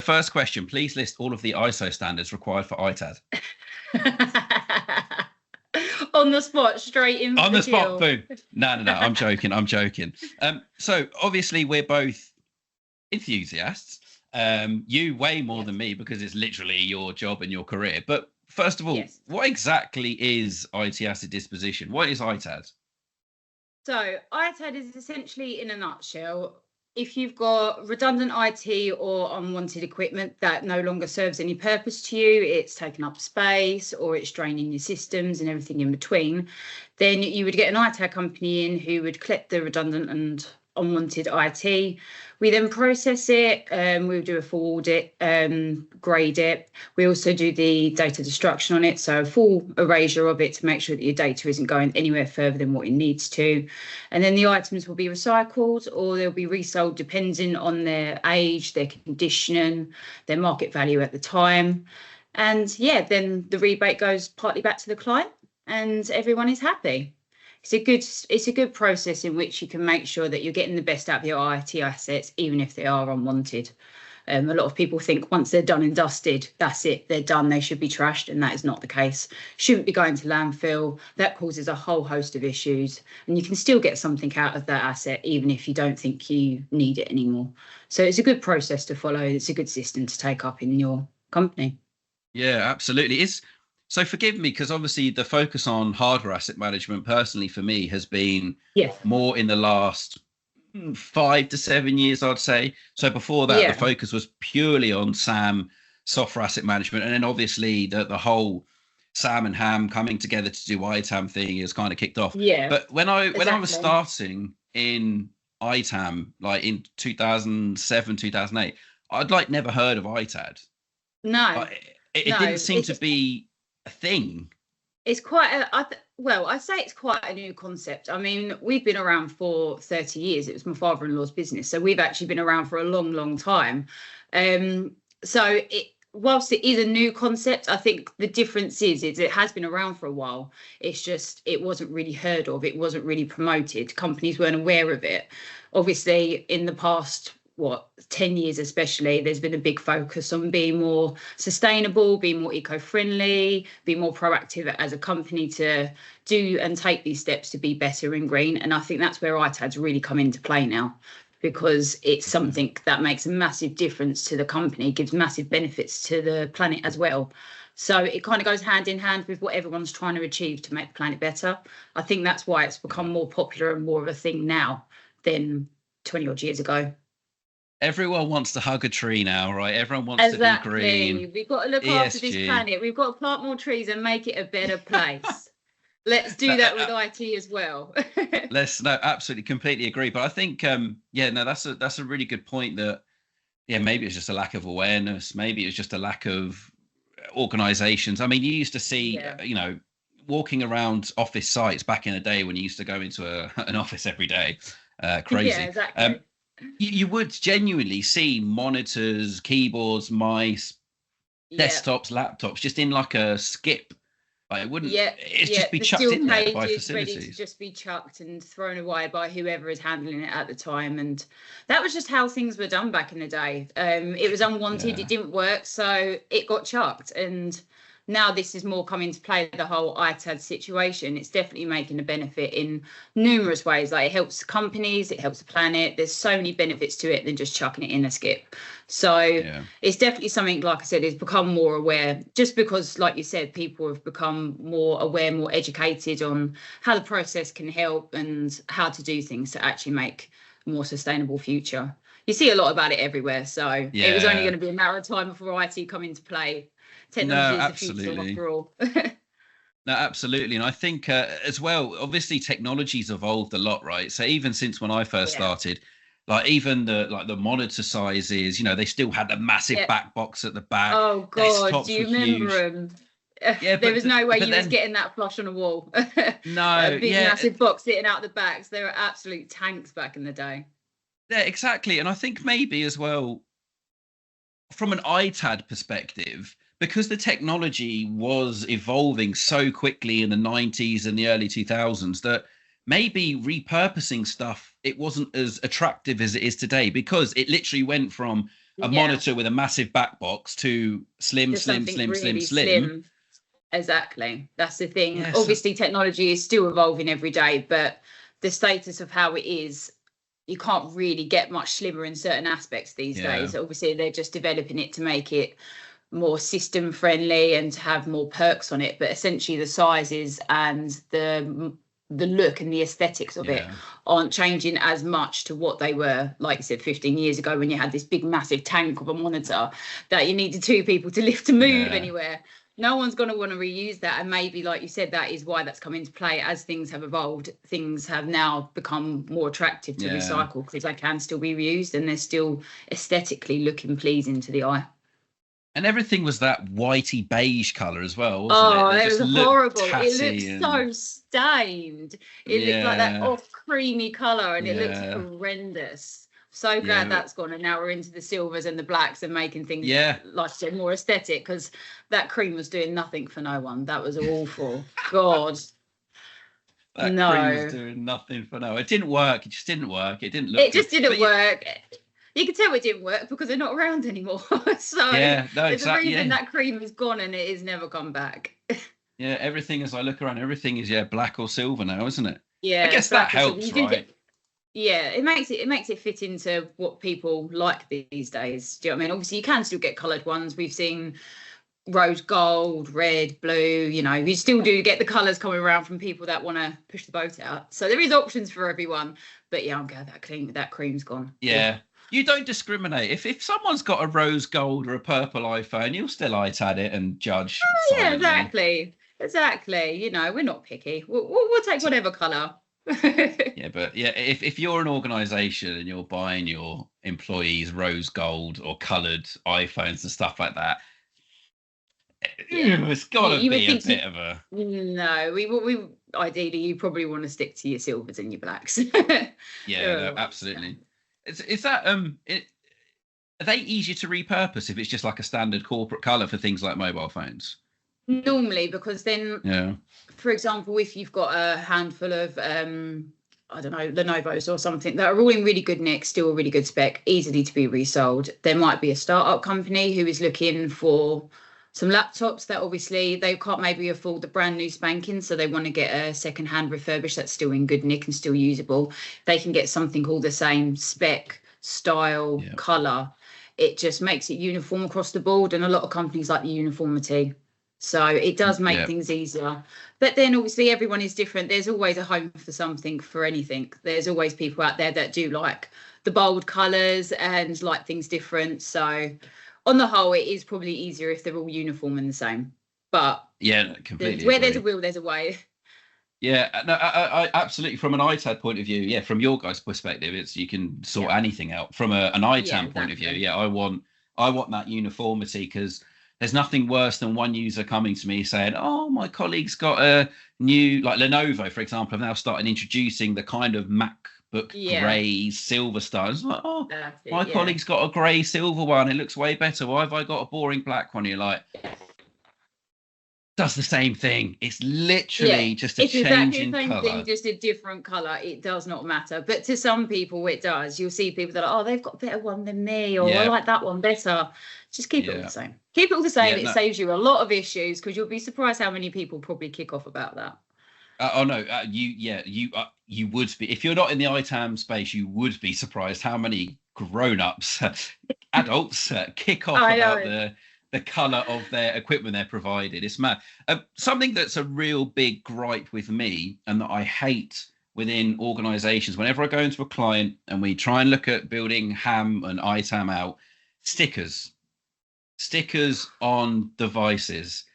first question, please list all of the ISO standards required for ITAD. On the spot, straight in On the the spot, kill. boom. No, I'm joking. So obviously we're both enthusiasts. You way more than me because it's literally your job and your career. But first of all, Yes. what exactly is IT asset disposition? What is ITAD? So ITAD is essentially, in a nutshell, if you've got redundant IT or unwanted equipment that no longer serves any purpose to you, it's taking up space or it's draining your systems and everything in between, then you would get an ITAD company in who would collect the redundant and unwanted IT. We then process it, we would do a full audit, grade it. We also do the data destruction on it, so a full erasure of it to make sure that your data isn't going anywhere further than what it needs to. And then the items will be recycled or they'll be resold depending on their age, their condition, their market value at the time. And yeah, then the rebate goes partly back to the client and everyone is happy. It's a good process in which you can make sure that you're getting the best out of your IT assets, even if they are unwanted. A lot of people think once they're done and dusted, that's it, they're done, they should be trashed, and that is not the case. Shouldn't be going to landfill. That causes a whole host of issues, and you can still get something out of that asset, even if you don't think you need it anymore. So it's a good process to follow. It's a good system to take up in your company. Yeah, absolutely. So forgive me, because obviously the focus on hardware asset management personally for me has been more in the last 5 to 7 years, I'd say. So before that, the focus was purely on SAM, software asset management. And then obviously the whole SAM and HAM coming together to do ITAM thing is kind of kicked off. Yeah. But when I was starting in ITAM, like in 2007, 2008, I'd like never heard of ITAD. No. It didn't seem to be a thing. It's quite I'd say it's quite a new concept. I mean, we've been around for 30 years. It was my father-in-law's business, so we've actually been around for a long, long time. So whilst it is a new concept, I think the difference is it has been around for a while. It's just it wasn't really heard of. It wasn't really promoted. Companies weren't aware of it. Obviously, in the past 10 years especially, there's been a big focus on being more sustainable, being more eco-friendly, be more proactive as a company to do and take these steps to be better and green. And I think that's where ITAD's really come into play now, because it's something that makes a massive difference to the company, gives massive benefits to the planet as well. So it kind of goes hand in hand with what everyone's trying to achieve to make the planet better. I think that's why it's become more popular and more of a thing now than 20 odd years ago. Everyone wants to hug a tree now, right? Everyone wants to be green. We've got to look after this planet. We've got to plant more trees and make it a better place. Let's do that with IT as well. Absolutely, completely agree. But I think, that's a really good point. That maybe it's just a lack of awareness. Maybe it's just a lack of organizations. I mean, you used to see, walking around office sites back in the day when you used to go into an office every day. Crazy. Yeah, exactly. You would genuinely see monitors, keyboards, mice, desktops, laptops, just in like a skip. Like it wouldn't. It's just be chucked in there by facilities. Ready to just be chucked and thrown away by whoever is handling it at the time, and that was just how things were done back in the day. It was unwanted. It didn't work, so it got chucked. And now this is more coming to play, the whole ITAD situation. It's definitely making a benefit in numerous ways. Like it helps companies, it helps the planet. There's so many benefits to it than just chucking it in a skip. So it's definitely something, like I said, has become more aware, just because, like you said, people have become more aware, more educated on how the process can help and how to do things to actually make a more sustainable future. You see a lot about it everywhere. So it was only going to be a matter of time before IT come into play. Technology is the future after all. No, absolutely. And I think as well, obviously technology's evolved a lot, right? So even since when I first started, like even the monitor sizes, they still had a massive back box at the back. Oh God, do you remember them? There was no way you was getting that flush on a wall. No, a big massive box sitting out the backs. They were absolute tanks back in the day. Yeah, exactly. And I think maybe as well, from an ITAD perspective, because the technology was evolving so quickly in the 90s and the early 2000s, that maybe repurposing stuff, it wasn't as attractive as it is today, because it literally went from a monitor with a massive back box to slim, just slim, slim, really slim. Exactly. That's the thing. Yeah, obviously, technology is still evolving every day, but the status of how it is, you can't really get much slimmer in certain aspects these days. Obviously, they're just developing it to make it more system friendly and to have more perks on it. But essentially, the sizes and the look and the aesthetics of it aren't changing as much to what they were, like you said, 15 years ago, when you had this big massive tank of a monitor that you needed two people to lift to move anywhere. No one's going to want to reuse that. And maybe, like you said, that is why that's come into play. As things have evolved, things have now become more attractive to recycle, because they can still be reused and they're still aesthetically looking pleasing to the eye. And everything was that whitey beige colour as well, wasn't it? It was horrible. It looked so stained. It looked like that off creamy colour, and it looked horrendous. So glad that's gone, and now we're into the silvers and the blacks and making things, like I said, more aesthetic, because that cream was doing nothing for no one. That was awful. God. That cream was doing nothing for no one. It didn't work. It just didn't work. It didn't look It just didn't work. You can tell it didn't work because they're not around anymore. So there's a reason that cream is gone and it has never come back. Everything, as I look around, everything is black or silver now, isn't it? Yeah, I guess that helps, right? It makes it fit into what people like these days. Do you know what I mean? Obviously, you can still get coloured ones. We've seen rose gold, red, blue. You know, you still do get the colours coming around from people that want to push the boat out. So there is options for everyone. But I'm glad that cream's gone. Yeah. You don't discriminate. If someone's got a rose gold or a purple iPhone, you'll still ITAD it and judge. Exactly. You know, we're not picky. We'll take whatever colour. If you're an organisation and you're buying your employees rose gold or coloured iPhones and stuff like that, it's got to be a bit of a... No, we ideally, you probably want to stick to your silvers and your blacks. Absolutely. Is that are they easier to repurpose if it's just like a standard corporate colour for things like mobile phones? Normally, because then, for example, if you've got a handful of I don't know, Lenovo's or something that are all in really good nick, still a really good spec, easily to be resold, there might be a startup company who is looking for some laptops that obviously they can't maybe afford the brand new spanking, so they want to get a second-hand refurbished that's still in good nick and still usable. They can get something all the same spec, style, colour. It just makes it uniform across the board, and a lot of companies like the uniformity. So it does make things easier. But then obviously everyone is different. There's always a home for something, for anything. There's always people out there that do like the bold colours and like things different. So on the whole, it is probably easier if they're all uniform and the same. But completely where there's a will, there's a way. Yeah, no, I absolutely. From an ITAD point of view, from your guys' perspective, it's you can sort anything out. From an ITAM point of view, I want that uniformity, because there's nothing worse than one user coming to me saying, "Oh, my colleague's got a new," like Lenovo, for example, have now started introducing the kind of MacBook grey silver style. It's like, my colleague's got a grey silver one. It looks way better. Why have I got a boring black one? You're like, does the same thing. It's literally just a change in colour. It's exactly the same thing, just a different colour. It does not matter. But to some people, it does. You'll see people that are, they've got a better one than me, or I like that one better. Just keep it all the same. Keep it all the same. It saves you a lot of issues, because you'll be surprised how many people probably kick off about that. You would be. If you're not in the ITAM space, you would be surprised how many grown-ups, adults, kick off about the colour of their equipment they're provided. It's mad. Something that's a real big gripe with me, and that I hate within organisations, whenever I go into a client and we try and look at building HAM and ITAM out, stickers on devices.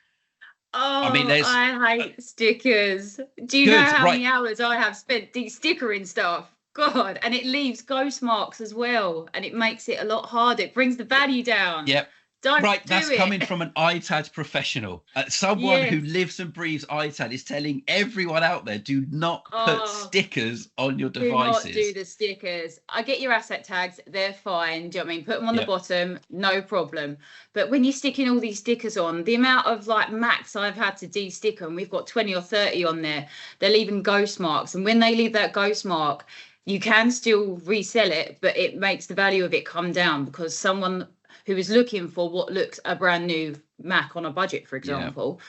I hate stickers. Do you know how many hours I have spent de-stickering stuff? God, and it leaves ghost marks as well, and it makes it a lot harder. It brings the value down. Yep. That's coming from an ITAD professional. Someone who lives and breathes ITAD is telling everyone out there, do not put stickers on your devices. Do not do the stickers. I get your asset tags. They're fine. Do you know what I mean? Put them on the bottom. No problem. But when you're sticking all these stickers on, the amount of like Macs I've had to de-stick them, we've got 20 or 30 on there. They're leaving ghost marks. And when they leave that ghost mark, you can still resell it, but it makes the value of it come down, because someone who is looking for what looks a brand new Mac on a budget, for example,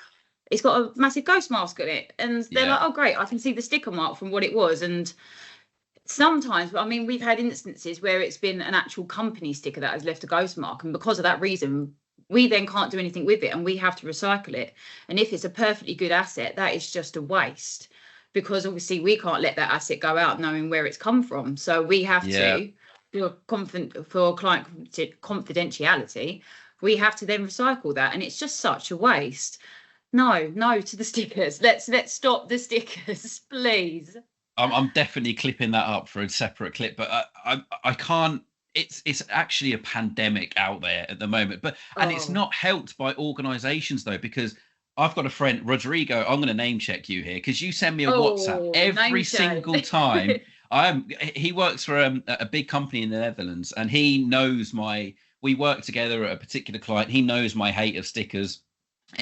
it's got a massive ghost mask on it, and they're like, oh great, I can see the sticker mark from what it was. And sometimes, I mean, we've had instances where it's been an actual company sticker that has left a ghost mark, and because of that reason we then can't do anything with it and we have to recycle it. And if it's a perfectly good asset, that is just a waste, because obviously we can't let that asset go out knowing where it's come from. So we have to, for client confidentiality, we have to then recycle that, and it's just such a waste. No to the stickers. Let's stop the stickers, please. I'm definitely clipping that up for a separate clip, but I can't. It's actually a pandemic out there at the moment, and it's not helped by organisations though, because I've got a friend, Rodrigo. I'm going to name check you here because you send me a WhatsApp every single time. He works for a big company in the Netherlands, and he knows we work together at a particular client. He knows my hate of stickers.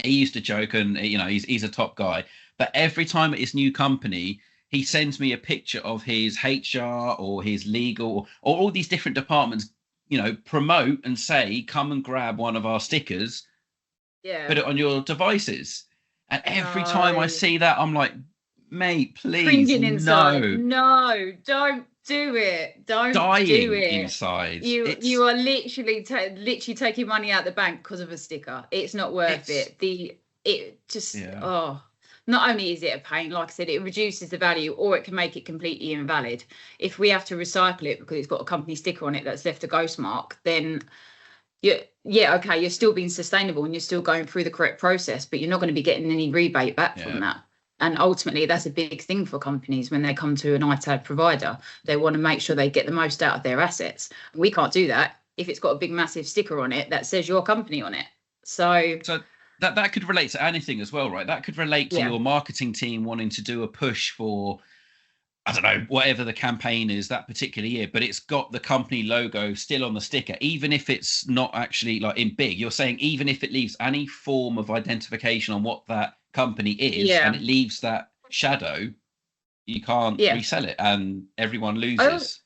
He used to joke, and he's a top guy. But every time at his new company, he sends me a picture of his HR or his legal or all these different departments, promote and say, come and grab one of our stickers, put it on your devices. And every time I see that, I'm like, mate, please, no, don't do it. Don't do it. Inside. You are literally taking money out the bank because of a sticker. It's not worth it. Not only is it a pain, like I said, it reduces the value, or it can make it completely invalid. If we have to recycle it because it's got a company sticker on it that's left a ghost mark, then you're still being sustainable and you're still going through the correct process, but you're not going to be getting any rebate back from that. And ultimately, that's a big thing for companies when they come to an ITAD provider. They want to make sure they get the most out of their assets. We can't do that if it's got a big, massive sticker on it that says your company on it. So that could relate to anything as well, right? That could relate to your marketing team wanting to do a push for, I don't know, whatever the campaign is that particular year, but it's got the company logo still on the sticker, even if it's not actually like in big. You're saying even if it leaves any form of identification on what that company is, and it leaves that shadow, you can't resell it, and everyone loses.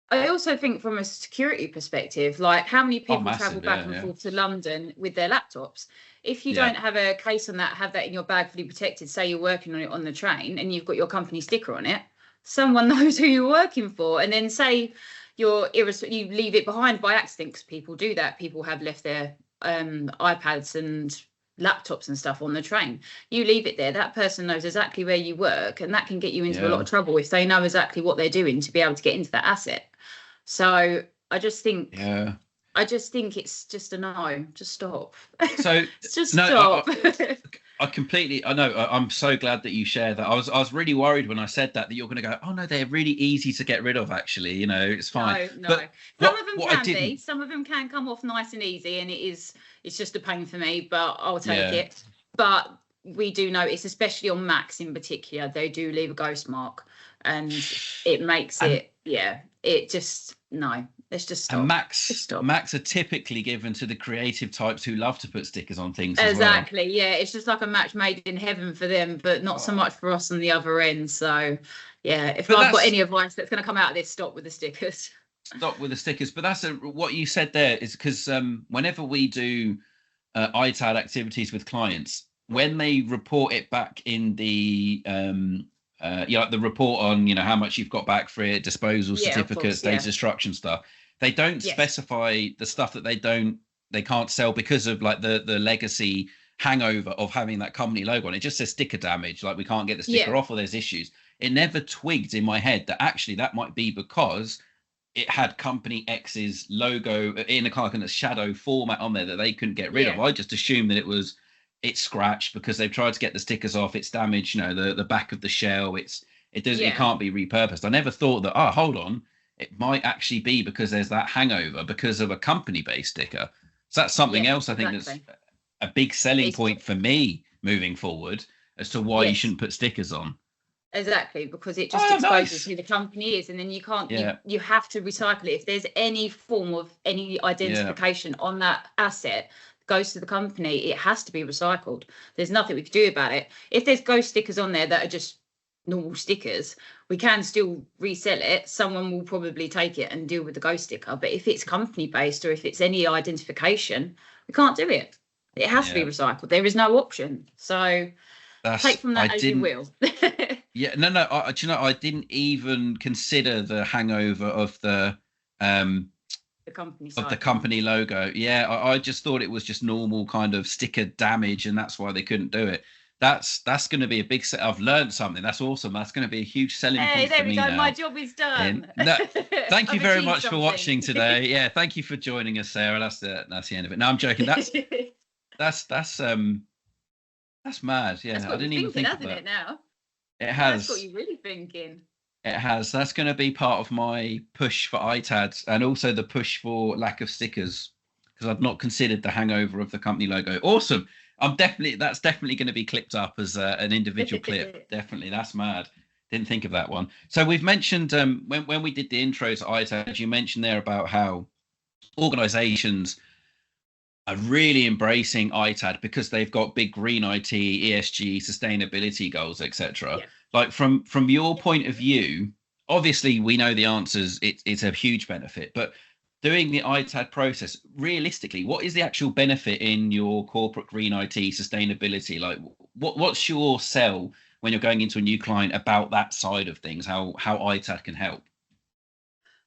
I also think from a security perspective, like how many people travel back and forth to London with their laptops? If you don't have a case on that, have that in your bag fully protected, say you're working on it on the train and you've got your company sticker on it, someone knows who you're working for. And then say you leave it behind by accident, because people do that. People have left their iPads and laptops and stuff on the train. You leave it there, that person knows exactly where you work, and that can get you into a lot of trouble if they know exactly what they're doing to be able to get into that asset. So I just think it's just a no. Just stop. So just stop. I know. I'm so glad that you share that. I was really worried when I said that you're going to go, oh no, they're really easy to get rid of. Actually, it's fine. No. But some of them can be. Some of them can come off nice and easy, and it's just a pain for me, but I'll take it. But we do notice, especially on Macs in particular, they do leave a ghost mark, and it makes it just no. Let's just stop. And Macs are typically given to the creative types who love to put stickers on things. Exactly. As well. Yeah, it's just like a match made in heaven for them, but not so much for us on the other end. So, if I've got any advice that's going to come out of this, stop with the stickers. Stop with the stickers. But that's what you said there is because whenever we do ITAD activities with clients, when they report it back in the like the report on how much you've got back for it, disposal certificates, data destruction stuff, they don't specify the stuff that they can't sell because of like the legacy hangover of having that company logo on it. Just says sticker damage, like we can't get the sticker off, or there's issues. It never twigged in my head that actually that might be because it had company X's logo in a kind of shadow format on there that they couldn't get rid of. I just assumed that it's scratched because they've tried to get the stickers off. It's damaged, the back of the shell. It can't be repurposed. I never thought that, hold on, it might actually be because there's that hangover because of a company-based sticker. So that's something else I think that's a big selling point for me moving forward as to why you shouldn't put stickers on. Exactly, because it just exposes who the company is, and then you can't. You have to recycle it. If there's any form of any identification on that asset goes to the company, it has to be recycled. There's nothing we can do about it. If there's ghost stickers on there that are just normal stickers, We can still resell it. Someone will probably take it and deal with the ghost sticker. But if it's company based or if it's any identification, we can't do it. It has to be recycled. There is no option. So take from that as you will. Yeah, no. Do you know, I didn't even consider the hangover of the company logo. Yeah, I just thought it was just normal kind of sticker damage, and that's why they couldn't do it. That's going to be a big set. I've learned something. That's awesome. That's going to be a huge selling point for me now. My job is done. No, thank you very much for watching today. Yeah, thank you for joining us, Sarah. That's the end of it. No, I'm joking. That's mad. Yeah, I didn't even think of that. It now. It has. That's got you really thinking. It has. That's going to be part of my push for ITAD and also the push for lack of stickers, because I've not considered the hangover of the company logo. Awesome. That's definitely going to be clipped up as an individual clip. Definitely. That's mad. Didn't think of that one. So we've mentioned when we did the intros at ITAD, you mentioned there about how organizations are really embracing ITAD because they've got big green IT, ESG, sustainability goals, etc. Yeah. Like from your point of view, obviously we know the answers. It's a huge benefit, but doing the ITAD process, realistically, what is the actual benefit in your corporate green IT sustainability? Like, what's your sell when you're going into a new client about that side of things? How ITAD can help?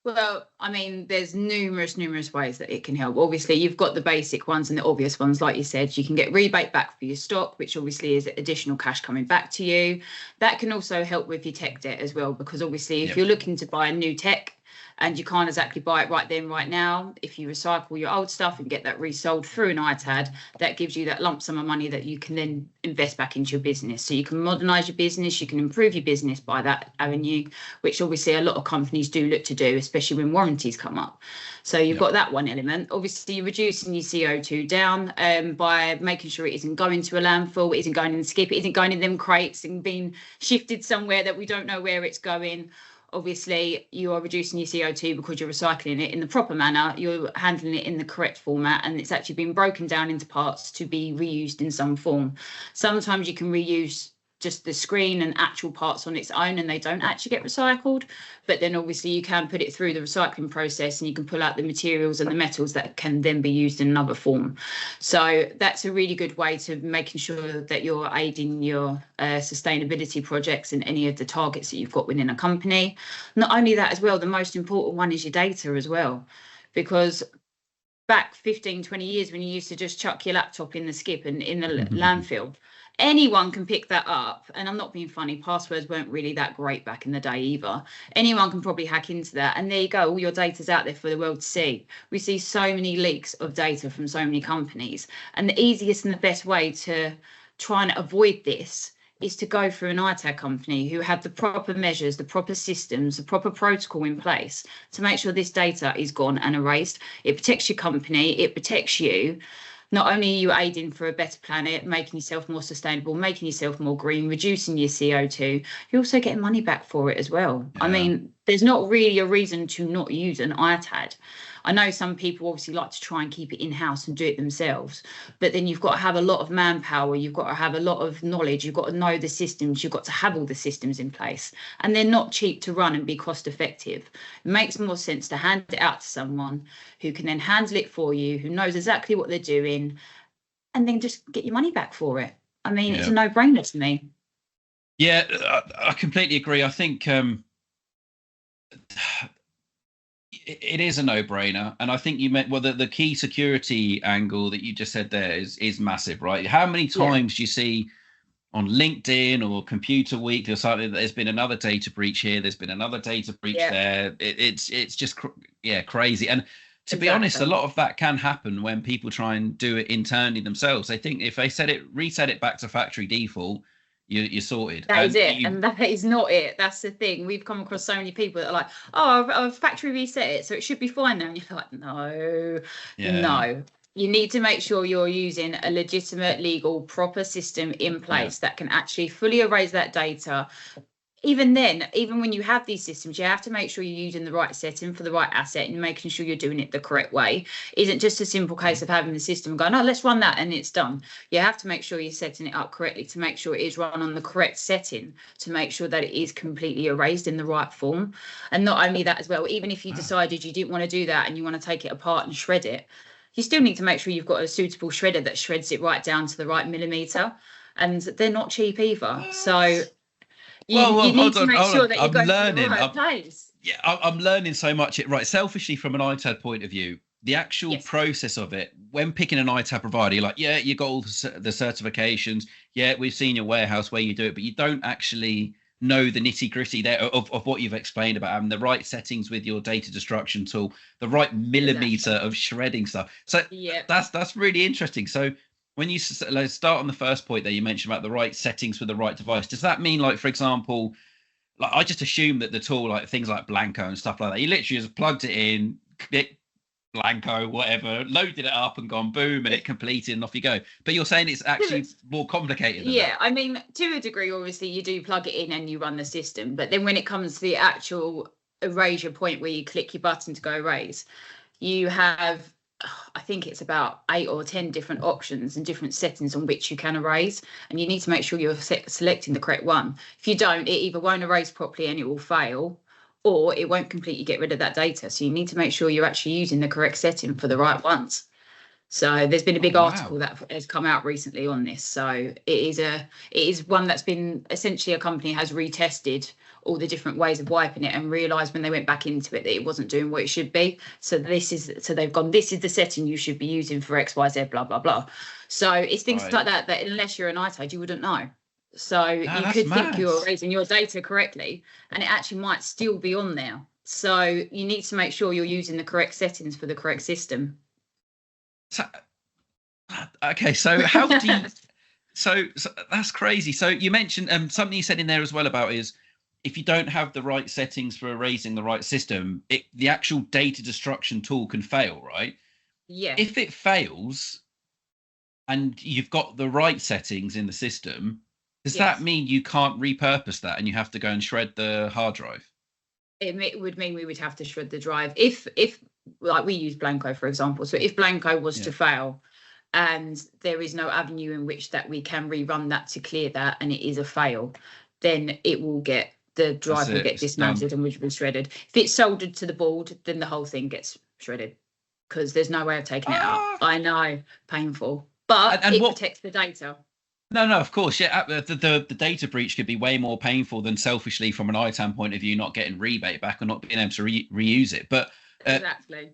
Well, I mean, there's numerous ways that it can help. Obviously, you've got the basic ones and the obvious ones. Like you said, you can get rebate back for your stock, which obviously is additional cash coming back to you. That can also help with your tech debt as well, because obviously if you're looking to buy a new tech and you can't exactly buy it right then, right now, if you recycle your old stuff and get that resold through an ITAD, that gives you that lump sum of money that you can then invest back into your business. So you can modernise your business, you can improve your business by that avenue, which obviously a lot of companies do look to do, especially when warranties come up. So you've got that one element. Obviously, you're reducing your CO2 down by making sure it isn't going to a landfill, it isn't going in the skip, it isn't going in them crates and being shifted somewhere that we don't know where it's going. Obviously, you are reducing your CO2 because you're recycling it in the proper manner. You're handling it in the correct format, and it's actually been broken down into parts to be reused in some form. Sometimes you can reuse just the screen and actual parts on its own and they don't actually get recycled, but then obviously you can put it through the recycling process and you can pull out the materials and the metals that can then be used in another form. So that's a really good way to making sure that you're aiding your sustainability projects and any of the targets that you've got within a company. Not only that as well, the most important one is your data as well, because back 15, 20 years when you used to just chuck your laptop in the skip and in the landfill, anyone can pick that up. And I'm not being funny, passwords weren't really that great back in the day either. Anyone can probably hack into that. And there you go, all your data's out there for the world to see. We see so many leaks of data from so many companies. And the easiest and the best way to try and avoid this is to go through an ITAD company who have the proper measures, the proper systems, the proper protocol in place to make sure this data is gone and erased. It protects your company, it protects you. Not only are you aiding for a better planet, making yourself more sustainable, making yourself more green, reducing your CO2, you're also getting money back for it as well. Yeah. I mean, there's not really a reason to not use an ITAD. I know some people obviously like to try and keep it in-house and do it themselves, but then you've got to have a lot of manpower, you've got to have a lot of knowledge, you've got to know the systems, you've got to have all the systems in place, and they're not cheap to run and be cost effective. It makes more sense to hand it out to someone who can then handle it for you, who knows exactly what they're doing, and then just get your money back for it. I mean, it's a no-brainer to me. Yeah, I completely agree. I think it is a no-brainer, and I think you meant the key security angle that you just said there is massive, right? How many times do you see on LinkedIn or Computer Week or something that there's been another data breach here, there's been another data breach there? It's just crazy. And to be honest, a lot of that can happen when people try and do it internally themselves. They think if they reset it back to factory default, you're sorted. That is it, and that is not it. That's the thing. We've come across so many people that are like, "Oh, I've factory reset it, so it should be fine now." And you're like, "No, no." You need to make sure you're using a legitimate, legal, proper system in place that can actually fully erase that data even then, even when you have these systems, you have to make sure you're using the right setting for the right asset and making sure you're doing it the correct way. Isn't just a simple case of having the system going, oh, let's run that and it's done. You have to make sure you're setting it up correctly to make sure it is run on the correct setting, to make sure that it is completely erased in the right form. And not only that as well, even if you decided you didn't want to do that and you want to take it apart and shred it, you still need to make sure you've got a suitable shredder that shreds it right down to the right millimeter. And they're not cheap either. So you need to make sure that you're going to the right place. Yeah, I'm learning so much. Right, selfishly, from an ITAD point of view, the actual process of it, when picking an ITAD provider, you're like, yeah, you got all the certifications. Yeah, we've seen your warehouse where you do it, but you don't actually know the nitty gritty there of what you've explained about having the right settings with your data destruction tool, the right millimeter of shredding stuff. So that's really interesting. So when you start on the first point there, you mentioned about the right settings for the right device. Does that mean, like, for example, like I just assume that the tool, like things like Blanco and stuff like that, you literally just plugged it in, click Blanco, whatever, loaded it up and gone boom, and it completed and off you go. But you're saying it's actually more complicated than that. I mean, to a degree, obviously, you do plug it in and you run the system. But then when it comes to the actual erasure point where you click your button to go erase, you have, I think it's about 8 or 10 different options and different settings on which you can erase, and you need to make sure you're selecting the correct one. If you don't, it either won't erase properly and it will fail, or it won't completely get rid of that data. So you need to make sure you're actually using the correct setting for the right ones. So there's been a big article that has come out recently on this. So it is one that's been, essentially, a company has retested all the different ways of wiping it and realised when they went back into it that it wasn't doing what it should be. So they've gone, this is the setting you should be using for XYZ, blah, blah, blah. So it's things like that unless you're an ITAD, you wouldn't know. So you could think you're erasing your data correctly and it actually might still be on there. So you need to make sure you're using the correct settings for the correct system. So, okay, so how do you so that's crazy. So you mentioned something you said in there as well about is if you don't have the right settings for erasing the right system, the actual data destruction tool can fail, right? Yeah. If it fails and you've got the right settings in the system, does that mean you can't repurpose that and you have to go and shred the hard drive? It would mean we would have to shred the drive if like we use Blanco, for example. So if Blanco was to fail and there is no avenue in which that we can rerun that to clear that and it is a fail, then the drive will get dismantled and will be shredded. If it's soldered to the board, then the whole thing gets shredded because there's no way of taking it out. I know, painful, but it protects the data. No, of course, yeah. The data breach could be way more painful than, selfishly, from an ITAM point of view, not getting rebate back or not being able to reuse it. But exactly.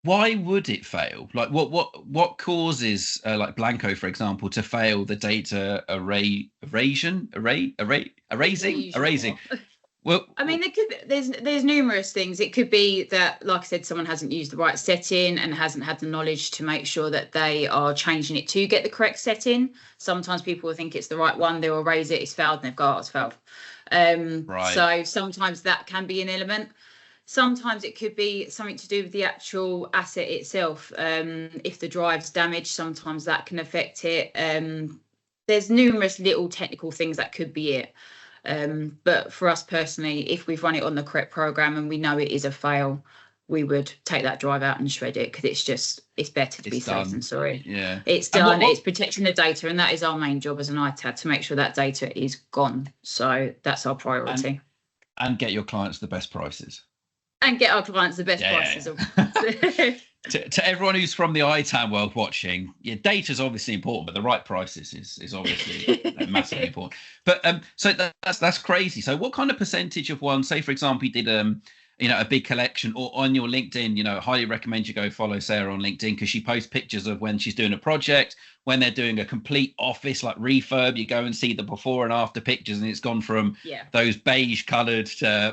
Why would it fail? Like, what causes, like Blanco, for example, to fail the data erasing? Well, I mean, there's numerous things. It could be that, like I said, someone hasn't used the right setting and hasn't had the knowledge to make sure that they are changing it to get the correct setting. Sometimes people will think it's the right one, they'll erase it, it's failed, and they've got, it's failed. So sometimes that can be an element. Sometimes it could be something to do with the actual asset itself. If the drive's damaged, sometimes that can affect it. There's numerous little technical things that could be it. But for us personally, if we've run it on the correct program and we know it is a fail, we would take that drive out and shred it because it's better to be safe than sorry. Yeah, it's done. It's protecting the data, and that is our main job as an ITAD, to make sure that data is gone. So that's our priority. And get your clients the best prices. And get our clients the best prices. To everyone who's from the ITAM world watching, data is obviously important, but the right prices is obviously massively important. But so that's crazy. So what kind of percentage of one, say for example, you did a big collection, or on your LinkedIn, highly recommend you go follow Sarah on LinkedIn because she posts pictures of when she's doing a project, when they're doing a complete office like refurb. You go and see the before and after pictures, and it's gone from those beige coloured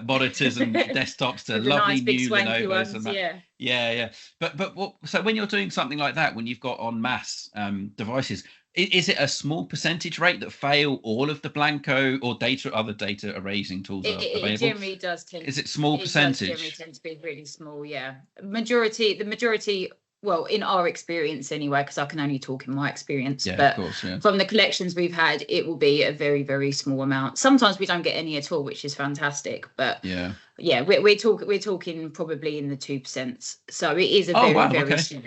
monitors and desktops to lovely new Lenovo's and that. Yeah. But so when you're doing something like that, when you've got en masse devices, is it a small percentage rate that fail all of the Blanco or other data erasing tools are available? It generally does tend. Is it small percentage? It generally tends to be really small. Yeah, the majority well, in our experience anyway, because I can only talk in my experience, Yeah, but of course, yeah. from the collections we've had, it will be a very, very small amount. Sometimes we don't get any at all, which is fantastic. But yeah, we're talking probably in the 2%. So it is a very small.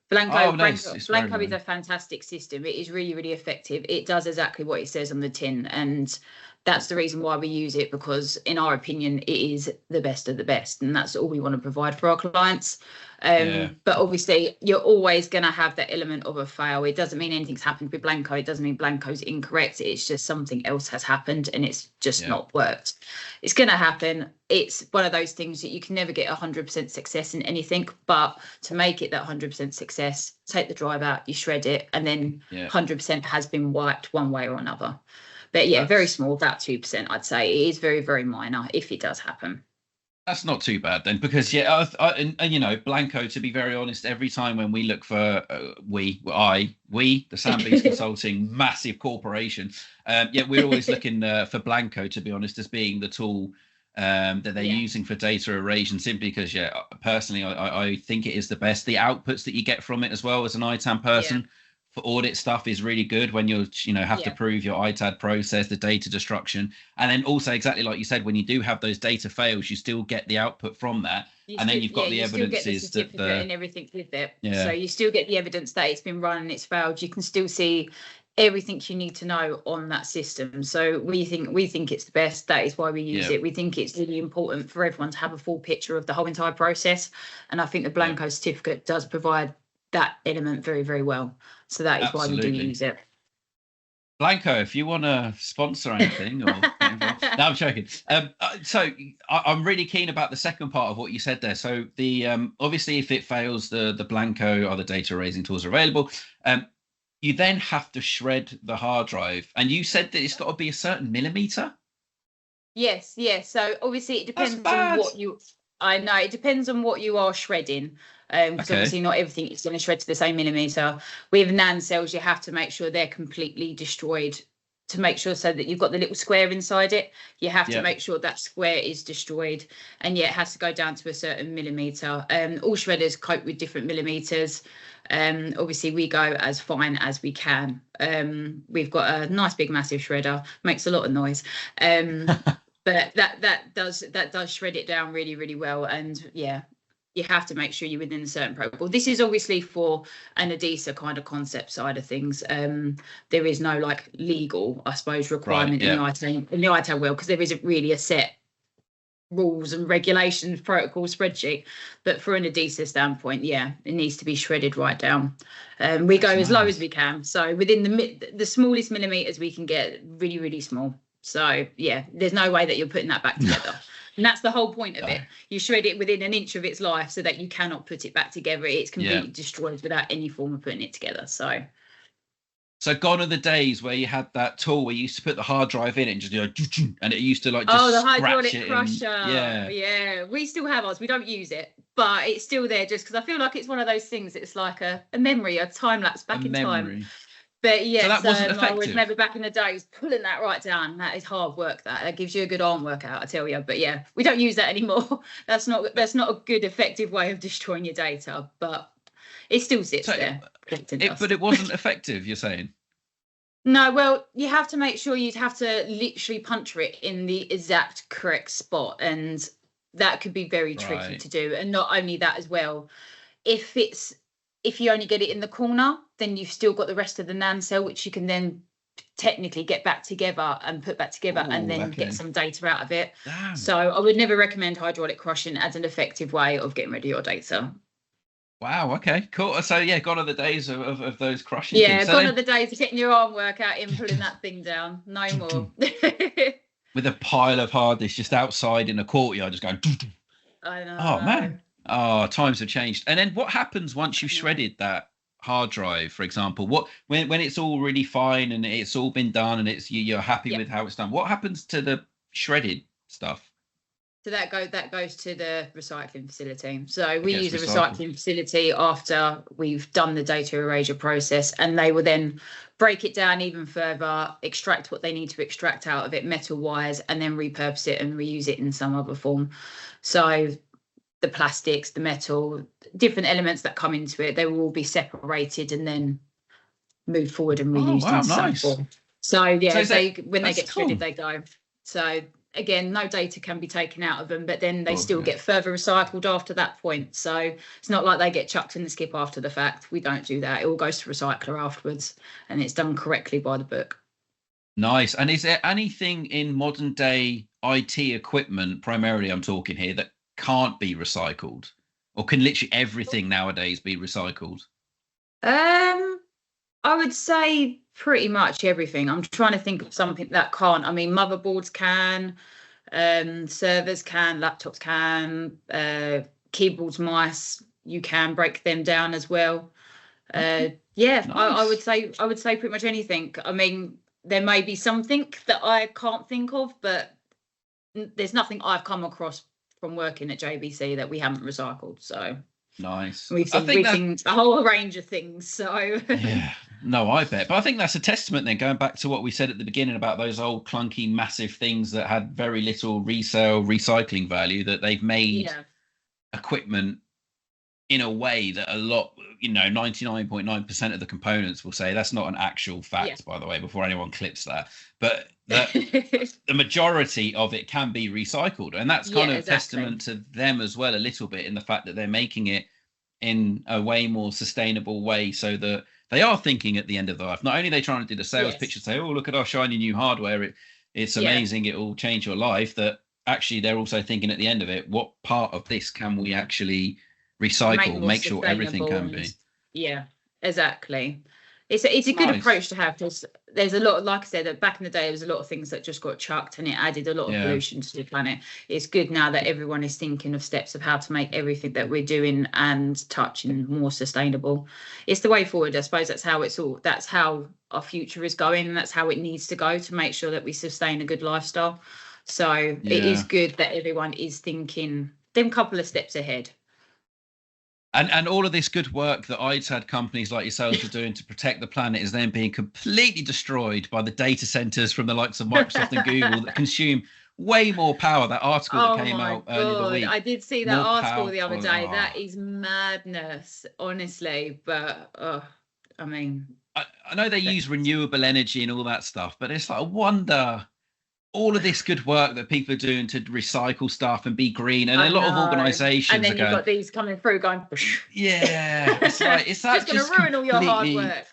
Blanco is a fantastic system. It is really, really effective. It does exactly what it says on the tin, and that's the reason why we use it, because in our opinion it is the best of the best, and that's all we want to provide for our clients. But obviously you're always going to have that element of a fail. It doesn't mean anything's happened with Blanco. It doesn't mean Blanco's incorrect. It's just something else has happened and it's just not worked. It's going to happen. It's one of those things that you can never get 100% success in anything, but to make it that 100% success, take the drive out, you shred it, and then 100% has been wiped one way or another. But yeah, very small, about 2%, I'd say. It is very, very minor if it does happen. That's not too bad then, because and you know, Blanco, to be very honest, every time when we look for the Sandbeast Consulting, massive corporation, we're always looking for Blanco, to be honest, as being the tool that they're using for data erasure, simply because personally I think it is the best. The outputs that you get from it as well as an ITAM person for audit stuff is really good when you're have to prove your ITAD process, the data destruction, and then also exactly like you said, when you do have those data fails, you still get the output from that, and then you've got the evidences that and everything with it. So you still get the evidence that it's been run and it's failed. You can still see everything you need to know on that system. So we think it's the best. That is why we use it. We think it's really important for everyone to have a full picture of the whole entire process, and I think the Blanco certificate does provide that element very, very well. So that is why we do use it. Blanco, if you want to sponsor anything, or no, I'm joking. So I'm really keen about the second part of what you said there. So the obviously, if it fails, the Blanco or the data erasing tools are available. You then have to shred the hard drive, and you said that it's got to be a certain millimeter. Yes. So obviously, it depends on what you. I know it depends on what you are shredding. Because obviously not everything is going to shred to the same millimeter. With NAND cells, you have to make sure they're completely destroyed to make sure, so that you've got the little square inside it. You have to make sure that square is destroyed, and it has to go down to a certain millimeter. All shredders cope with different millimeters. Obviously we go as fine as we can. We've got a nice big massive shredder, makes a lot of noise. But that does shred it down really, really well. And you have to make sure you're within a certain protocol. This is obviously for an ADISA kind of concept side of things. There is no like legal, I suppose, requirement in the ITAD world, because there isn't really a set rules and regulations protocol spreadsheet. But for an ADISA standpoint, it needs to be shredded right down. We go as low as we can. So within the smallest millimeters we can get, really, really small. So there's no way that you're putting that back together. And that's the whole point of it. You shred it within an inch of its life so that you cannot put it back together. It's completely destroyed without any form of putting it together. So gone are the days where you had that tool where you used to put the hard drive in it and just and it used to like just the hydraulic crusher. Yeah, we still have ours. We don't use it, but it's still there just because I feel like it's one of those things. It's like a memory, a time lapse back in time. But so that wasn't effective. I was never back in the days pulling that right down. That is hard work. That gives you a good arm workout, I tell you. But we don't use that anymore. That's not a good effective way of destroying your data. But it still sits there. But it wasn't effective, you're saying? No, well, you have to make sure you'd have to literally puncture it in the exact correct spot, and that could be very tricky to do. And not only that as well, if you only get it in the corner, then you've still got the rest of the NAND cell, which you can then technically get back together and put back together and then get some data out of it. Damn. So I would never recommend hydraulic crushing as an effective way of getting rid of your data. Wow, okay, cool. So gone are the days of those crushing things. Gone are the days of getting your arm workout in, pulling that thing down. No more. With a pile of hard disk just outside in a courtyard, just going. I know. Oh, man. Oh, times have changed. And then what happens once you've shredded that hard drive, for example? When it's all really fine and it's all been done and you're happy with how it's done, what happens to the shredded stuff? So that goes to the recycling facility. So we use a recycling facility after we've done the data erasure process, and they will then break it down even further, extract what they need to extract out of it metal wise, and then repurpose it and reuse it in some other form. So the plastics, the metal, different elements that come into it, they will all be separated and then moved forward and reused in some form. So yeah, so when they get shredded, they go. So again, no data can be taken out of them, but then they still get further recycled after that point. So it's not like they get chucked in the skip after the fact. We don't do that. It all goes to recycler afterwards, and it's done correctly by the book. Nice. And is there anything in modern day IT equipment, primarily I'm talking here, that can't be recycled, or can literally everything nowadays be recycled? I would say pretty much everything. I'm trying to think of something that can't. I mean, motherboards can, servers can, laptops can, keyboards, mice, you can break them down as well. Nice. I would say pretty much anything. I mean, there may be something that I can't think of, but there's nothing I've come across from working at JBC that we haven't recycled. So nice. We've seen a whole range of things. So yeah, no, I bet. But I think that's a testament then, going back to what we said at the beginning about those old clunky, massive things that had very little resale, recycling value, that they've made equipment in a way that a lot, 99.9% of the components will say. That's not an actual fact, by the way, before anyone clips that. But the majority of it can be recycled. And that's kind of testament to them as well, a little bit, in the fact that they're making it in a way more sustainable way, so that they are thinking at the end of the life. Not only are they trying to do the sales pitch and say, oh, look at our shiny new hardware, it's amazing, it will change your life, that actually they're also thinking at the end of it, what part of this can we actually recycle, make sure everything can be. Yeah, exactly. It's a good approach to have, because there's a lot, like I said, back in the day, there was a lot of things that just got chucked and it added a lot of pollution to the planet. It's good now that everyone is thinking of steps of how to make everything that we're doing and touching more sustainable. It's the way forward. I suppose that's how our future is going, and that's how it needs to go, to make sure that we sustain a good lifestyle. So it is good that everyone is thinking them couple of steps ahead. And all of this good work that ITAD companies like yourselves are doing to protect the planet is then being completely destroyed by the data centers from the likes of Microsoft and Google that consume way more power. That article that came out earlier the week. I did see that article the other day. That is madness, honestly. But I mean, I know they use renewable energy and all that stuff, but it's like, I wonder, all of this good work that people are doing to recycle stuff and be green, and a lot of organisations. And then you've got these coming through going. Yeah, it's like, is that just going to ruin all your hard work?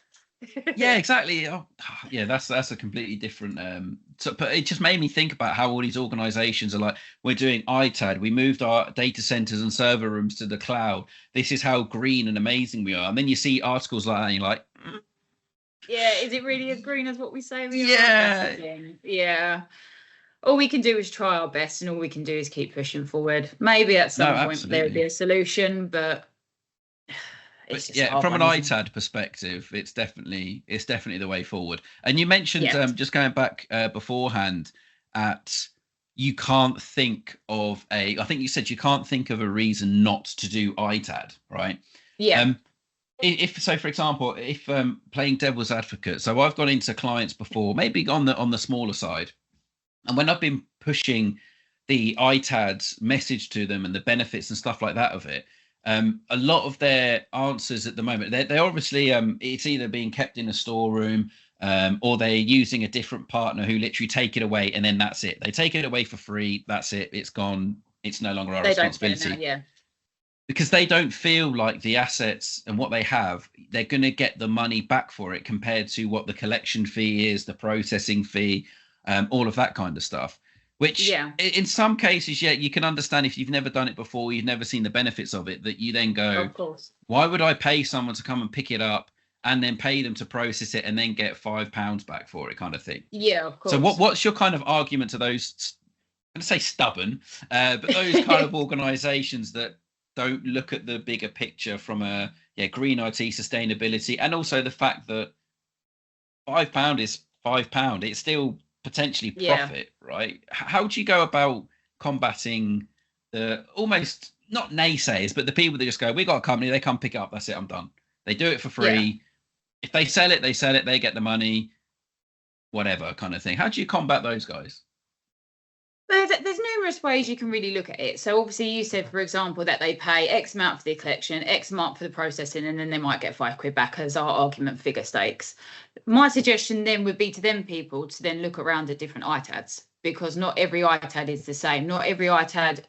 Yeah, exactly. Oh, yeah, that's a completely different. But it just made me think about how all these organisations are like, we're doing ITAD, we moved our data centres and server rooms to the cloud. This is how green and amazing we are. And then you see articles like that, and you're like, yeah, is it really as green as what we say we are? Yeah. All we can do is try our best, and all we can do is keep pushing forward. Maybe at some point there would be a solution, but it's just from an ITAD perspective, it's definitely the way forward. And you mentioned just going back beforehand, you can't think of I think you said you can't think of a reason not to do ITAD, right? Yeah. For example, if playing devil's advocate, so I've gone into clients before, maybe on the smaller side, and when I've been pushing the ITAD message to them and the benefits and stuff like that of it, a lot of their answers at the moment, they're obviously it's either being kept in a storeroom, or they're using a different partner who literally take it away, and then that's it. They take it away for free. That's it. It's gone. It's no longer our responsibility. Because they don't feel like the assets and what they have, they're going to get the money back for it compared to what the collection fee is, the processing fee, all of that kind of stuff. Which in some cases, you can understand if you've never done it before, you've never seen the benefits of it, that you then go, of course, why would I pay someone to come and pick it up and then pay them to process it and then get £5 back for it, kind of thing? Yeah, of course. So what's your kind of argument to those, I'm going to say stubborn, but those kind of organisations that don't look at the bigger picture from a green IT sustainability, and also the fact that £5 is £5, it's still potentially profit, right? How do you go about combating the almost not naysayers, but the people that just go, we got a company, they come pick it up, that's it, I'm done. They do it for free. If they sell it, they get the money, whatever kind of thing. How do you combat those guys? There's numerous ways you can really look at it. So obviously you said, for example, that they pay X amount for the collection, X amount for the processing, and then they might get £5 back as our argument figure stakes. My suggestion then would be to them people to then look around at different ITADs, because not every ITAD is the same. Not every ITAD